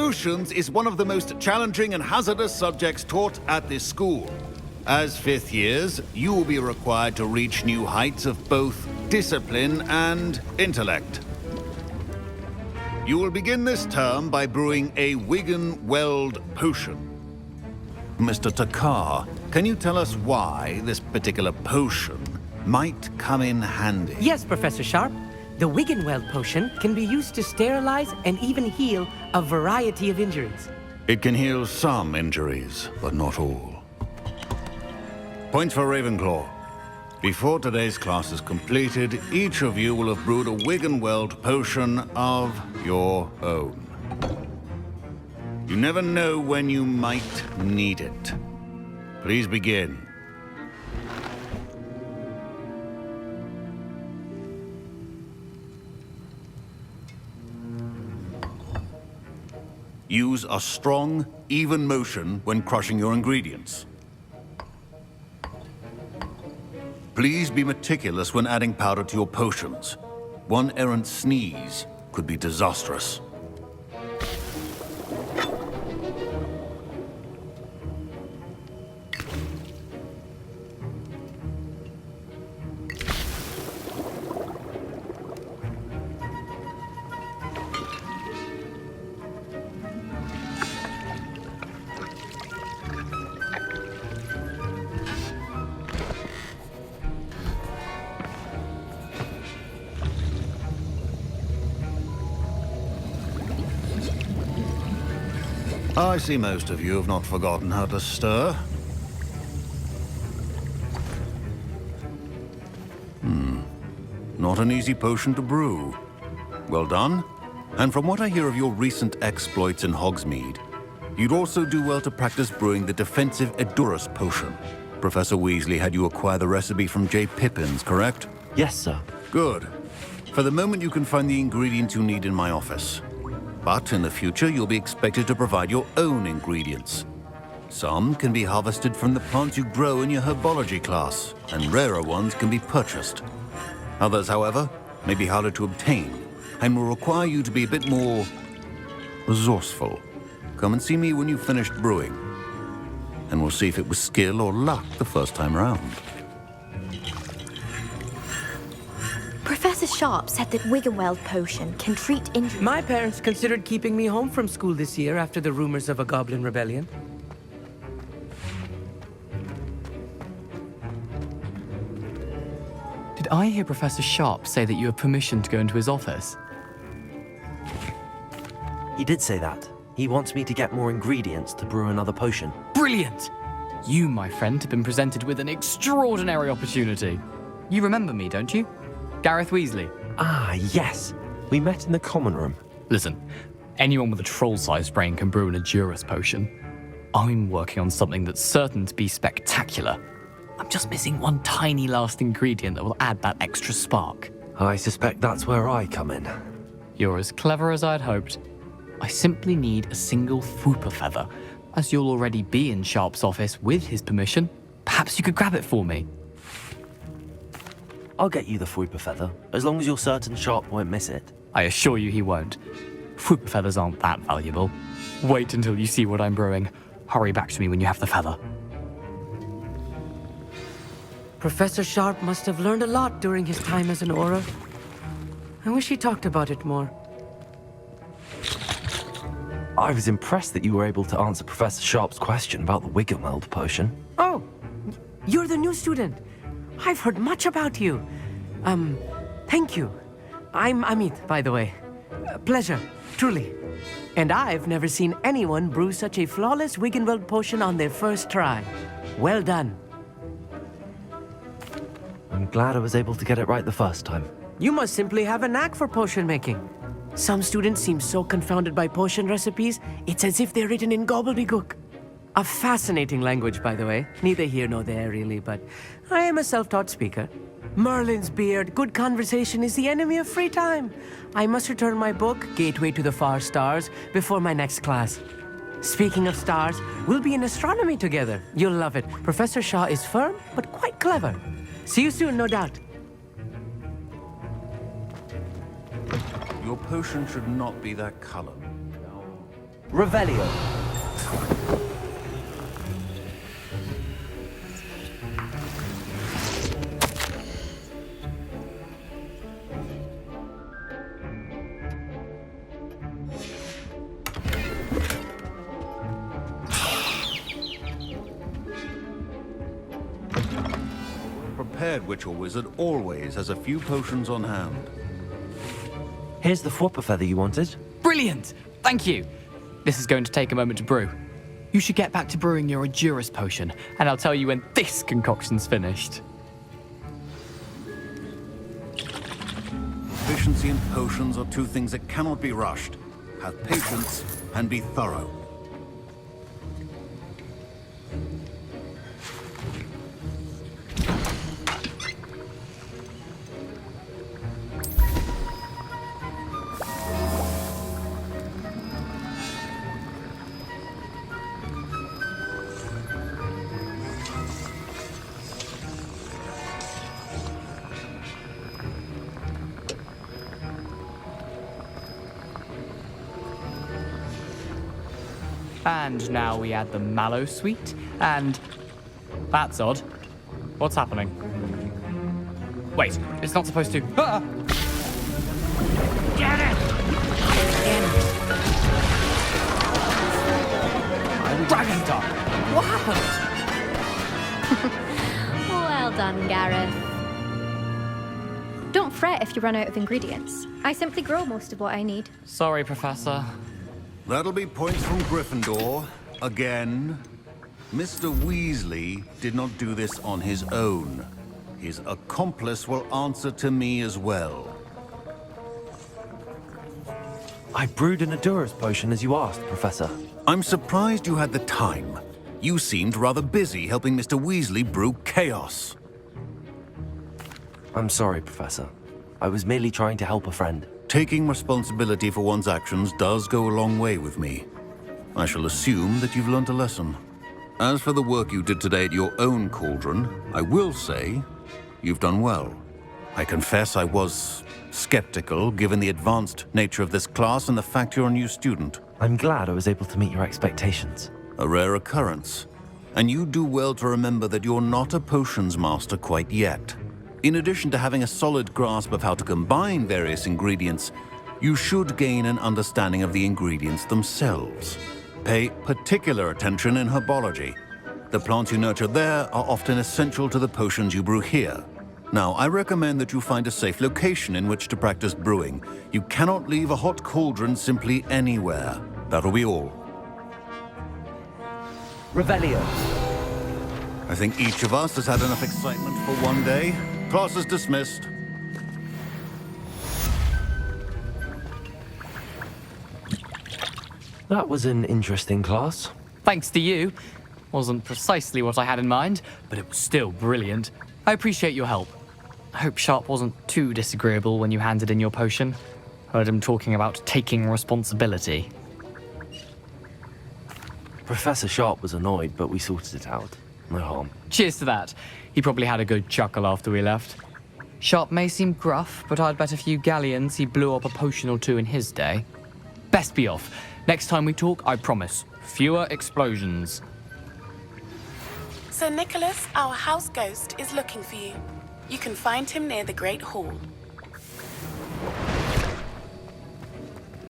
Potions is one of the most challenging and hazardous subjects taught at this school. As fifth years, you will be required to reach new heights of both discipline and intellect. You will begin this term by brewing a Wigan-Weld potion. Mr. Takar, can you tell us why this particular potion might come in handy? Yes, Professor Sharp. The Wigan-Weld potion can be used to sterilize and even heal a variety of injuries. It can heal some injuries, but not all. Points for Ravenclaw. Before today's class is completed, each of you will have brewed a Wigan-Weld potion of your own. You never know when you might need it. Please begin. Use a strong, even motion when crushing your ingredients. Please be meticulous when adding powder to your potions. One errant sneeze could be disastrous. I see most of you have not forgotten how to stir. Not an easy potion to brew. Well done. And from what I hear of your recent exploits in Hogsmeade, you'd also do well to practice brewing the defensive Edurus potion. Professor Weasley had you acquire the recipe from J. Pippins, correct? Yes, sir. Good. For the moment, you can find the ingredients you need in my office. But in the future, you'll be expected to provide your own ingredients. Some can be harvested from the plants you grow in your herbology class, and rarer ones can be purchased. Others, however, may be harder to obtain, and will require you to be a bit more resourceful. Come and see me when you've finished brewing, and we'll see if it was skill or luck the first time round. Professor Sharp said that Wigan-Weld potion can treat injuries. My parents considered keeping me home from school this year after the rumors of a goblin rebellion. Did I hear Professor Sharp say that you have permission to go into his office? He did say that. He wants me to get more ingredients to brew another potion. Brilliant! You, my friend, have been presented with an extraordinary opportunity. You remember me, don't you? Gareth Weasley. Ah, yes. We met in the common room. Listen, anyone with a troll-sized brain can brew an Edurus potion. I'm working on something that's certain to be spectacular. I'm just missing one tiny last ingredient that will add that extra spark. I suspect that's where I come in. You're as clever as I'd hoped. I simply need a single Fwooper feather. As you'll already be in Sharp's office with his permission, perhaps you could grab it for me. I'll get you the Fwooper feather, as long as you're certain Sharp won't miss it. I assure you he won't. Fwooper feathers aren't that valuable. Wait until you see what I'm brewing. Hurry back to me when you have the feather. Professor Sharp must have learned a lot during his time as an Auror. I wish he talked about it more. I was impressed that you were able to answer Professor Sharp's question about the Wigan-Weld potion. Oh, you're the new student. I've heard much about you. Thank you. I'm Amit, by the way. Pleasure, truly. And I've never seen anyone brew such a flawless Wigan-Weld potion on their first try. Well done. I'm glad I was able to get it right the first time. You must simply have a knack for potion making. Some students seem so confounded by potion recipes, it's as if they're written in gobbledygook. A fascinating language, by the way. Neither here nor there, really, but I am a self-taught speaker. Merlin's beard, good conversation is the enemy of free time. I must return my book, Gateway to the Far Stars, before my next class. Speaking of stars, we'll be in astronomy together. You'll love it. Professor Shaw is firm, but quite clever. See you soon, no doubt. Your potion should not be that color. Revelio. Prepared witch or wizard always has a few potions on hand. Here's the Fwopper feather you wanted. Brilliant! Thank you. This is going to take a moment to brew. You should get back to brewing your Adurus potion, and I'll tell you when this concoction's finished. Efficiency and potions are two things that cannot be rushed. Have patience and be thorough. And now we add the mallow sweet, and... That's odd. What's happening? Wait, it's not supposed to... Ah! Get it! Dragon Dog! What happened? Well done, Gareth. Don't fret if you run out of ingredients. I simply grow most of what I need. Sorry, Professor. That'll be points from Gryffindor. Again. Mr. Weasley did not do this on his own. His accomplice will answer to me as well. I brewed an Adurus potion as you asked, Professor. I'm surprised you had the time. You seemed rather busy helping Mr. Weasley brew chaos. I'm sorry, Professor. I was merely trying to help a friend. Taking responsibility for one's actions does go a long way with me. I shall assume that you've learnt a lesson. As for the work you did today at your own cauldron, I will say you've done well. I confess I was skeptical, given the advanced nature of this class and the fact you're a new student. I'm glad I was able to meet your expectations. A rare occurrence. And you do well to remember that you're not a potions master quite yet. In addition to having a solid grasp of how to combine various ingredients, you should gain an understanding of the ingredients themselves. Pay particular attention in herbology. The plants you nurture there are often essential to the potions you brew here. Now, I recommend that you find a safe location in which to practice brewing. You cannot leave a hot cauldron simply anywhere. That'll be all. Revelio. I think each of us has had enough excitement for one day. Class is dismissed. That was an interesting class. Thanks to you. Wasn't precisely what I had in mind, but it was still brilliant. I appreciate your help. I hope Sharp wasn't too disagreeable when you handed in your potion. Heard him talking about taking responsibility. Professor Sharp was annoyed, but we sorted it out. No harm. Cheers to that. He probably had a good chuckle after we left. Sharp may seem gruff, but I'd bet a few galleons he blew up a potion or two in his day. Best be off. Next time we talk, I promise, fewer explosions. Sir Nicholas, our house ghost, is looking for you. You can find him near the Great Hall.